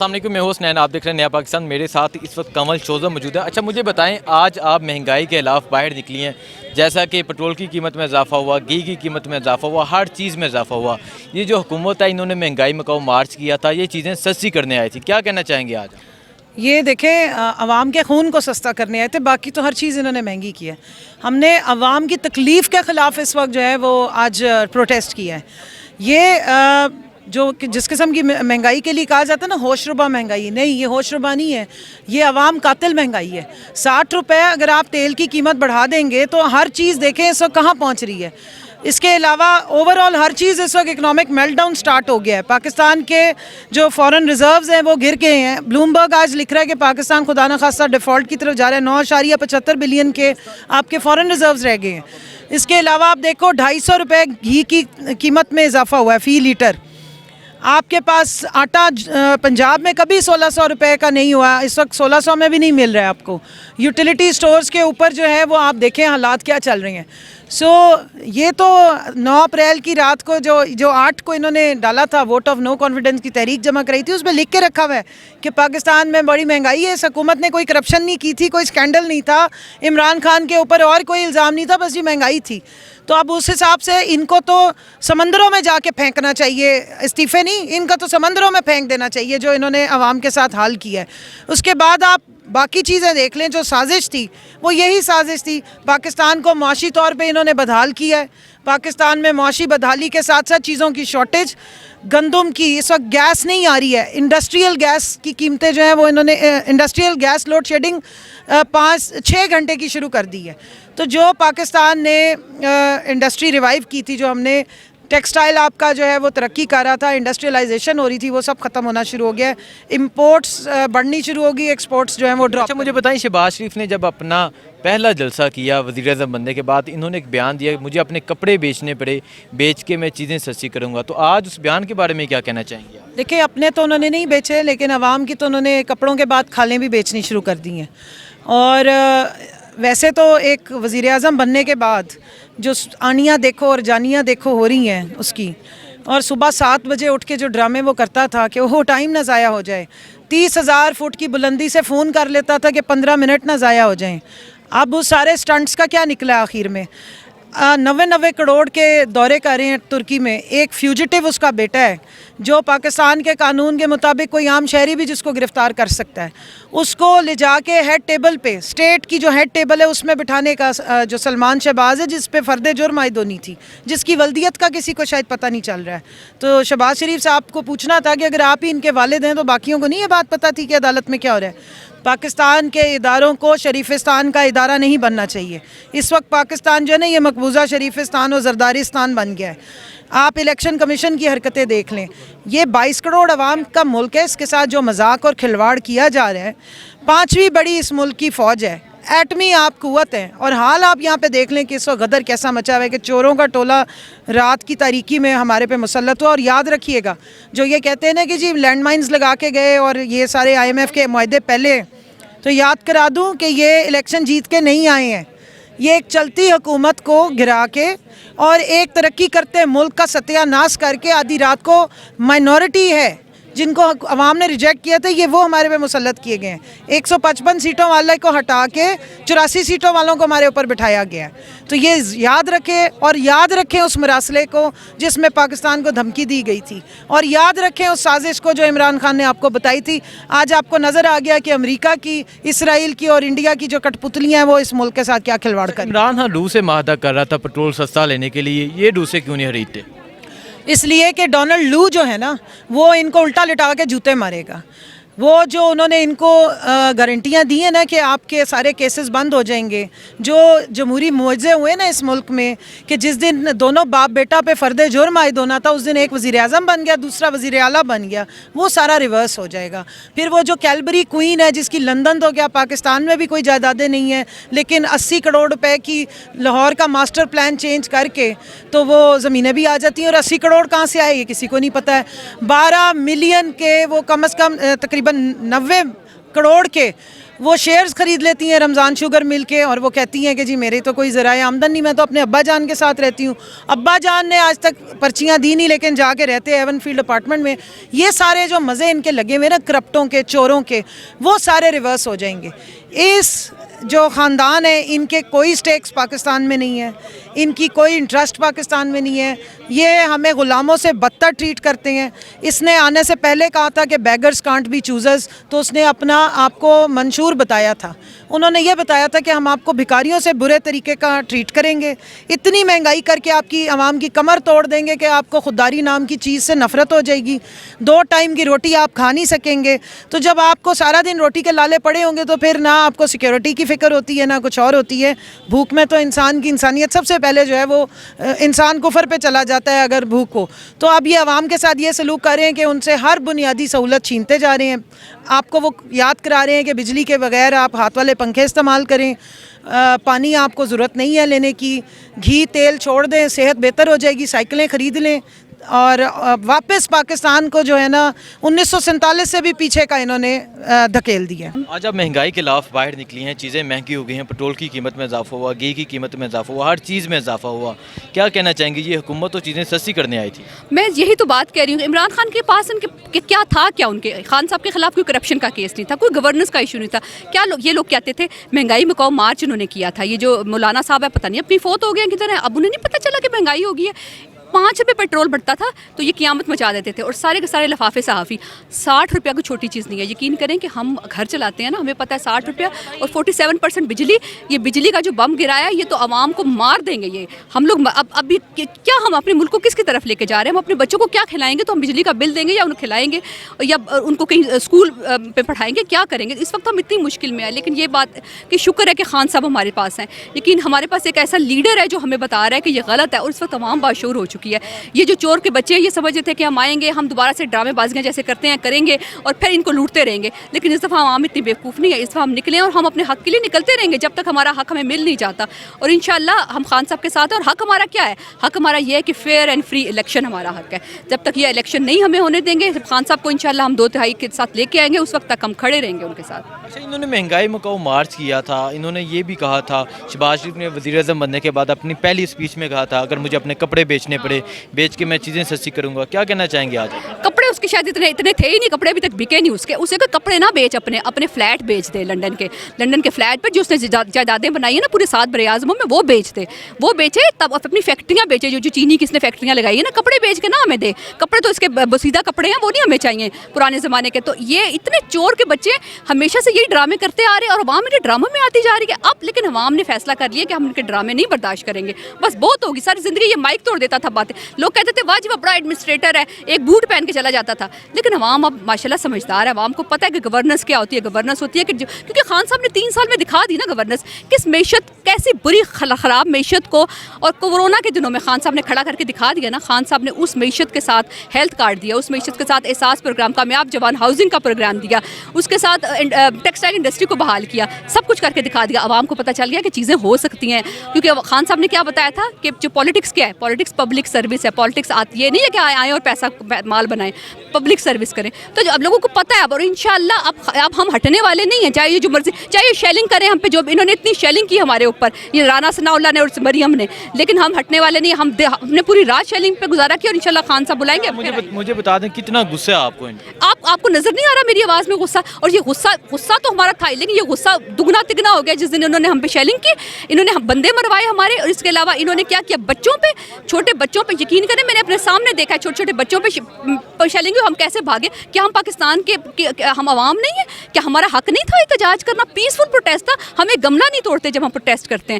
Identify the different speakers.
Speaker 1: अस्सलामुअलैकुम, मैं हुसनैन, आप देख रहे हैं नया पाकिस्तान। मेरे साथ इस वक्त कमल चौधरी मौजूद है। अच्छा मुझे बताएं, आज आप महंगाई के खिलाफ बाहर निकली हैं, जैसा कि पेट्रोल की कीमत में इजाफा हुआ, घी की कीमत में इजाफा हुआ, हर चीज़ में इजाफा हुआ। ये जो हुकूमत है, इन्होंने महंगाई मकाऊ मार्च किया था, ये चीज़ें सस्ती करने आई थी। क्या कहना चाहेंगे आज?
Speaker 2: ये देखें, अवाम के खून को सस्ता करने आए थे, बाकी तो हर चीज़ इन्होंने महंगी की है। हमने अवाम की तकलीफ़ के ख़िलाफ़ इस वक्त जो है वो आज प्रोटेस्ट किया है। ये जो जिस किस्म की महंगाई के लिए कहा जाता है ना होशरुबा महंगाई, नहीं, ये होशरुबा नहीं है, ये अवाम कातिल महंगाई है। 60 रुपये अगर आप तेल की कीमत बढ़ा देंगे तो हर चीज़ देखें इस वक्त कहाँ पहुँच रही है। इसके अलावा ओवरऑल हर चीज़ इस वक्त इकोनॉमिक मेल्टडाउन स्टार्ट हो गया है। पाकिस्तान के जो फॉरेन रिजर्व्स हैं वो गिर गए हैं। ब्लूमबर्ग आज लिख रहा है कि पाकिस्तान खुदा न खास्ता डिफ़ॉल्ट की तरफ जा रहा है। 9.75 बिलियन के आपके फॉरेन रिजर्व्स रह गए हैं। इसके अलावा आप देखो 250 रुपये घी की कीमत में इजाफा हुआ है फ़ी लीटर। आपके पास आटा पंजाब में कभी 1600 रुपये का नहीं हुआ, इस वक्त 1600 में भी नहीं मिल रहा है आपको। यूटिलिटी स्टोर्स के ऊपर जो है वो आप देखें हालात क्या चल रहे हैं। ये तो 9 अप्रैल की रात को जो 8 को इन्होंने डाला था, वोट ऑफ नो कॉन्फिडेंस की तहरीक जमा कराई थी, उसमें लिख के रखा हुआ है कि पाकिस्तान में बड़ी महंगाई है। इस हुकूमत ने कोई करप्शन नहीं की थी, कोई स्कैंडल नहीं था, इमरान खान के ऊपर और कोई इल्ज़ाम नहीं था, बस ये महंगाई थी। तो अब उस हिसाब से इनको तो समंदरों में जाके फेंकना चाहिए, इस्तीफ़े नहीं, इनका तो समंदरों में फेंक देना चाहिए जो इन्होंने अवाम के साथ हाल किया है। उसके बाद आप बाकी चीज़ें देख लें, जो साजिश थी वो यही साजिश थी। पाकिस्तान को मुआशी तौर पे इन्होंने बदहाल किया है। पाकिस्तान में मुआशी बदहाली के साथ साथ चीज़ों की शॉर्टेज, गंदम की, इस वक्त गैस नहीं आ रही है, इंडस्ट्रियल गैस की कीमतें जो हैं वो इन्होंने इंडस्ट्रियल गैस लोड शेडिंग 5-6 घंटे की शुरू कर दी है। तो जो पाकिस्तान ने इंडस्ट्री रिवाइव की थी, जो हमने टेक्सटाइल आपका जो है वो तरक्की कर रहा था, इंडस्ट्रियलाइजेशन हो रही थी, वो सब ख़त्म होना शुरू हो गया है। इम्पोर्ट्स बढ़नी शुरू होगी, एक्सपोर्ट्स जो है वो ड्रॉप।
Speaker 1: अच्छा मुझे बताएं, शहबाज शरीफ ने जब अपना पहला जलसा किया वज़ीर-ए-आज़म बनने के बाद, इन्होंने एक बयान दिया कि मुझे अपने कपड़े बेचने पड़े, बेच के मैं चीज़ें सस्ती करूँगा। तो आज उस बयान के बारे में क्या कहना चाहेंगे आप?
Speaker 2: देखिए, अपने तो उन्होंने नहीं बेचे, लेकिन आवाम की तो उन्होंने कपड़ों के बाद खालें भी बेचनी शुरू कर दी हैं। और वैसे तो एक वज़ीर-ए-आज़म बनने के बाद जो आनियाँ देखो और जानियाँ देखो हो रही हैं उसकी, और सुबह 7 बजे उठ के जो ड्रामे वो करता था कि वो टाइम ना ज़ाया हो जाए, 30,000 फुट की बुलंदी से फ़ोन कर लेता था कि 15 मिनट ना ज़ाया हो जाएं। अब उस सारे स्टंट्स का क्या निकला आखिर में? 90 करोड़ के दौरे कर रहे हैं तुर्की में। एक फ्यूजिटिव उसका बेटा है जो पाकिस्तान के कानून के मुताबिक कोई आम शहरी भी जिसको गिरफ़्तार कर सकता है, उसको ले जाके हेड टेबल पे, स्टेट की जो हेड टेबल है उसमें बिठाने का जो सलमान शहबाज है, जिस पे फ़र्द जुर्म आयद होनी थी, जिसकी वल्दियत का किसी को शायद पता नहीं चल रहा है। तो शहबाज शरीफ साहब को पूछना था कि अगर आप ही इनके वालिद हैं तो बाकियों को नहीं ये बात पता थी कि अदालत में क्या हो रहा है। पाकिस्तान के इदारों को शरीफिस्तान का इदारा नहीं बनना चाहिए। इस वक्त पाकिस्तान जो है ना, ये मकबूजा शरीफिस्तान और जरदारिस्तान बन गया है। आप इलेक्शन कमीशन की हरकतें देख लें, ये 22 करोड़ आवाम का मुल्क है, इसके साथ जो मजाक और खिलवाड़ किया जा रहा है। 5वीं बड़ी इस मुल्क की फ़ौज है, एटमी आप कुव्वत है, और हाल आप यहाँ पे देख लें कि इस वक्त गदर कैसा मचा हुआ है कि चोरों का टोला रात की तारीकी में हमारे पे मुसल्लत हुआ। और याद रखिएगा, जो ये कहते हैं ना कि जी लैंड माइन्स लगा के गए और ये सारे IMF के मुआहदे पहले, तो याद करा दूं कि ये इलेक्शन जीत के नहीं आए हैं। ये एक चलती हुकूमत को गिरा के और एक तरक्की करते मुल्क का सत्यानाश करके आधी रात को माइनॉरिटी है जिनको अवाम ने रिजेक्ट किया था, ये वो हमारे पे मुसल्लत किए गए हैं। 155 सीटों वाले को हटा के 84 सीटों वालों को हमारे ऊपर बिठाया गया है। तो ये याद रखें, और याद रखें उस मरासले को जिसमें पाकिस्तान को धमकी दी गई थी, और याद रखें उस साजिश को जो इमरान खान ने आपको बताई थी। आज आपको नज़र आ गया कि अमेरिका की, इसराइल की और इंडिया की जो कठपुतलियाँ हैं वो इस मुल्क के साथ क्या खिलवाड़ कर।
Speaker 1: इमरान खान रूस से माहदा कर रहा था पेट्रोल सस्ता लेने के लिए, ये रूस से क्यों नहीं खरीदते?
Speaker 2: इसलिए कि डोनाल्ड लू जो है ना, वो इनको उल्टा लिटा के जूते मारेगा। वो जो उन्होंने इनको गारंटियाँ दी हैं ना कि आपके सारे केसेस बंद हो जाएंगे, जो जमहूरी मुआवजे हुए ना इस मुल्क में, कि जिस दिन दोनों बाप बेटा पे फ़र्द जुर्म आयद होना था, उस दिन एक वज़ीर-ए-आज़म बन गया, दूसरा वज़ीर आला बन गया, वो सारा रिवर्स हो जाएगा। फिर वो जो कैलबरी क्वीन है जिसकी लंदन तो क्या पाकिस्तान में भी कोई जायदादें नहीं है, लेकिन 80 करोड़ रुपए की लाहौर का मास्टर प्लान चेंज करके तो वो ज़मीनें भी आ जाती हैं। और 80 करोड़ कहाँ से आए ये किसी को नहीं पता है। 12 मिलियन के वो कम अज़ कम तकरीबन 90 करोड़ के वो शेयर्स खरीद लेती हैं रमज़ान शुगर मिल के, और वो कहती हैं कि जी मेरी तो कोई ज़राए आमदन नहीं, मैं तो अपने अब्बा जान के साथ रहती हूँ। अब्बा जान ने आज तक पर्चियाँ दी नहीं, लेकिन जाके रहते हैं एवनफील्ड अपार्टमेंट में। ये सारे जो मज़े इनके लगे हुए ना करप्टों के, चोरों के, वो सारे रिवर्स हो जाएंगे। इस जो ख़ानदान है इनके कोई स्टेक्स पाकिस्तान में नहीं है, इनकी कोई इंटरेस्ट पाकिस्तान में नहीं है। ये हमें ग़ुलामों से बदतर ट्रीट करते हैं। इसने आने से पहले कहा था कि बेगर्स कांट बी चूज़र्स, तो उसने अपना आपको मंशूर बताया था। उन्होंने ये बताया था कि हम आपको भिखारियों से बुरे तरीके का ट्रीट करेंगे, इतनी महंगाई करके आपकी आवाम की कमर तोड़ देंगे कि आपको खुददारी नाम की चीज़ से नफ़रत हो जाएगी, 2 टाइम की रोटी आप खा नहीं सकेंगे। तो जब आपको सारा दिन रोटी के लाले पड़े होंगे तो फिर ना आपको सिक्योरिटी की फ़िक्र होती है ना कुछ और होती है। भूख में तो इंसान की इंसानियत सबसे पहले जो है वो इंसान कुफर पे चला जाता है अगर भूख हो। तो अब ये आवाम के साथ ये सलूक कर रहे हैं कि उनसे हर बुनियादी सहूलत छीनते जा रहे हैं। आपको वो याद करा रहे हैं कि बिजली के बगैर आप हाथ वाले पंखे इस्तेमाल करें, पानी आपको ज़रूरत नहीं है लेने की, घी तेल छोड़ दें, सेहत बेहतर हो जाएगी, साइकिलें ख़रीद लें, और वापस पाकिस्तान को जो है ना 1947 से भी पीछे का इन्होंने धकेल दिया।
Speaker 1: आज आप महंगाई के खिलाफ बाहर निकली हैं, चीज़ें महंगी हो गई हैं, पेट्रोल की कीमत में इजाफा हुआ, घी की कीमत में इजाफा हुआ, हर चीज़ में इजाफा हुआ। क्या कहना चाहेंगी, ये हुकूमत तो चीज़ें सस्ती करने आई थी?
Speaker 3: मैं यही तो बात कह रही हूँ। इमरान खान के पास इनके क्या था, क्या उनके खान साहब के खिलाफ कोई करप्शन का केस नहीं था, कोई गवर्नेंस का इशू नहीं था। क्या ये लोग कहते थे महंगाई में कौ मार्च उन्होंने किया था। ये जो मौलाना साहब है पता नहीं अपनी फोत हो गए किधर है, अब उन्हें नहीं पता चला कि महंगाई हो गई है। 5 रुपये पेट्रोल बढ़ता था तो ये क़यामत मचा देते थे, और सारे के सारे लफाफे सहाफ़ी। 60 रुपया कोई छोटी चीज़ नहीं है। यकीन करें कि हम घर चलाते हैं ना, हमें पता है 60 रुपया और 47% बिजली। ये बिजली का जो बम गिराया ये तो आवाम को मार देंगे। ये हम लोग अब क्या हम अपने मुल्क को किसकी तरफ लेके जा रहे हैं? हम अपने बच्चों को क्या खिलाएंगे? तो हम बिजली का बिल देंगे या उन्हें खिलाएंगे या उनको कहीं स्कूल पे पढ़ाएंगे? क्या करेंगे? इस वक्त हम इतनी मुश्किल में है। लेकिन ये बात कि शुक्र है कि खान साहब हमारे पास हैं। लेकिन हमारे पास एक ऐसा लीडर है जो हमें बता रहा है कि ये गलत है, और इस वक्त तमाम बाशूर हो चुकी है। ये जो चोर के बच्चे ये समझते थे कि हम आएंगे, हम दोबारा से ड्रामेबाजियाँ जैसे करते हैं करेंगे और फिर इनको लूटते रहेंगे। लेकिन इस दफ़ा आवाम इतनी बेवकूफ़ नहीं है। इस दफ़ा हम निकले और हम अपने हक़ के लिए निकलते रहेंगे जब तक हमारा हक़ हमें मिल नहीं जाता। और इंशाअल्लाह हम खान साहब के साथ हैं। और हक़ हमारा क्या है? हक़ हमारा ये है कि फेयर एंड फ्री इलेक्शन हमारा हक़ है। जब तक ये इलेक्शन नहीं हमें होने देंगे, खान साहब को इंशाअल्लाह हम 2/3 के साथ लेके आएंगे, उस वक्त तक हम खड़े रहेंगे उनके साथ।
Speaker 1: अच्छा, इन्होंने महंगाई मुकाऊ मार्च किया था। इन्होंने ये भी कहा था, शहबाज शरीफ ने वज़ीर-ए-आज़म बनने के बाद अपनी पहली स्पीच में कहा था, अगर मुझे अपने कपड़े बेचने पड़े, बेच के मैं चीज़ें सस्ती करूँगा। क्या कहना चाहेंगे आज?
Speaker 3: कपड़े उसके शायद इतने थे ही नहीं, कपड़े अभी तक बिके नहीं उसके। उसे कपड़े ना बेच, अपने फ्लैट बेच दे। लंदन के फ्लैट पर जो उसने जायदादें बनाई है ना पूरे 7 बरे-ए-आज़मों में, वो बेच दे। वो बेचे तब अपनी फैक्ट्रियाँ बेचे, जो चीनी की इसने फैक्ट्रियाँ लगाई है ना, कपड़े बेच के ना हमें दे। कपड़े तो इसके बसीदा कपड़े हैं, वो नहीं हमें चाहिए पुराने ज़माने के। तो ये इतने चोर के बच्चे हमेशा से यही ड्रामे करते आ रहे हैं और अवाम इनके ड्रामों में आती जा रही है अब। लेकिन अवाम ने फैसला कर लिया कि हम इनके ड्रामे नहीं बर्दाश्त करेंगे। बस बहुत होगी, सारी ज़िंदगी ये माइक तोड़ देता था बातें। लोग कहते थे वाह जी वाह बड़ा एडमिनिस्ट्रेटर है, एक बूट पहन के चला जाता था। लेकिन अवाम अब माशाल्लाह समझदार है। अवाम को पता है कि गवर्नेंस क्या होती है। गवर्नेंस होती है कि क्योंकि खान साहब ने 3 साल में दिखा दी ना गवर्नेंस, किस मैशत कैसी बुरी ख़राब मैशत को, और कोरोना के दिनों में खान साहब ने खड़ा करके दिखा दिया ना। खान साहब ने उस मैशत के साथ हेल्थ कार्ड दिया, उस मैशत के साथ एहसास प्रोग्राम, कामयाब जवान हाउसिंग का प्रोग्राम दिया, उसके साथ टेक्सटाइल इंडस्ट्री को बहाल किया, सब कुछ करके दिखा दिया। अवाम को पता चल गया कि चीज़ें हो सकती हैं। क्योंकि खान साहब ने क्या बताया था कि जो पॉलिटिक्स क्या है, पॉलिटिक्स पब्लिक सर्विस है। पॉलिटिक्स ये नहीं है कि आए और पैसा माल बनाएं, पब्लिक सर्विस करें। तो जो अब लोगों को पता है अब, और इंशाअल्लाह अब हम हटने वाले नहीं हैं। चाहे ये जो मर्जी, चाहे ये शेलिंग करें हम पे, जो इन्होंने इतनी शेलिंग की हमारे ऊपर, ये राना सनाउल्लाह ने और मरियम ने, लेकिन हम हटने वाले नहीं। हमने पूरी रात शेलिंग पे गुजारा किया और इंशाअल्लाह खान साहब बुलाएंगे।
Speaker 1: मुझे बता दें कितना गुस्सा है आपको?
Speaker 3: आपको नजर नहीं आ रहा मेरी आवाज़ में गुस्सा? और ये गुस्सा तो हमारा था, लेकिन ये गुस्सा दुगना तिगना हो गया जिस दिन इन्होंने हम पे शेलिंग की। इन्होंने हम बंदे मरवाए हमारे, और इसके अलावा इन्होंने क्या किया बच्चों पे, छोटे बच्चों पे। यकीन करें मैंने अपने सामने देखा है छोटे छोटे बच्चों पे शेलिंग, हम कैसे भागे। क्या हम पाकिस्तान के हम आवाम नहीं है? क्या हमारा हक नहीं था एहतजाज करना? पीसफुल प्रोटेस्ट था। हमें गमला नहीं तोड़ते जब हम प्रोटेस्ट करते हैं।